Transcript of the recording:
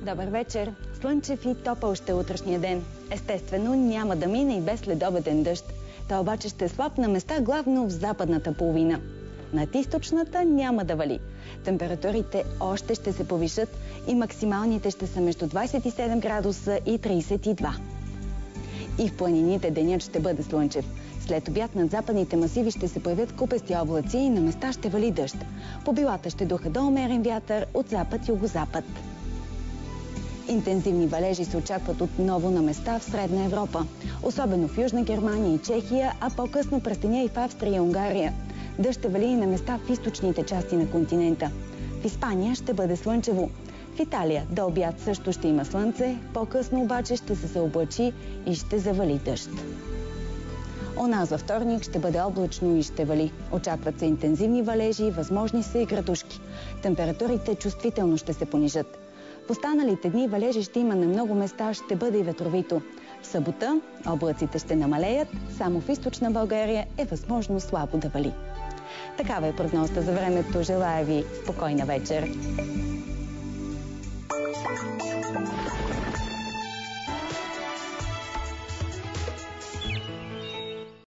Добър вечер! Слънчев и топъл ще е утрешния ден. Естествено, няма да мине и без следобеден дъжд. Той обаче ще е слаб на места, главно в западната половина. Над източната няма да вали. Температурите още ще се повишат и максималните ще са между 27 градуса и 32. И в планините денят ще бъде слънчев. След обяд над западните масиви ще се появят купести облаци и на места ще вали дъжд. По билата ще духа до умерен вятър от запад-югозапад. Интензивни валежи се очакват отново на места в Средна Европа, особено в Южна Германия и Чехия, а по-късно през деня и в Австрия и Унгария. Дъжд ще вали и на места в източните части на континента. В Испания ще бъде слънчево. В Италия до обяд също ще има слънце, по-късно обаче ще се облачи и ще завали дъжд. У нас във вторник ще бъде облачно и ще вали. Очакват се интензивни валежи, възможни са и градушки. Температурите чувствително ще се понижат. В останалите дни валежи ще има на много места, ще бъде и ветровито. В събота облаците ще намалеят, само в източна България е възможно слабо да вали. Такава е прогнозата за времето. Желая ви спокойна вечер!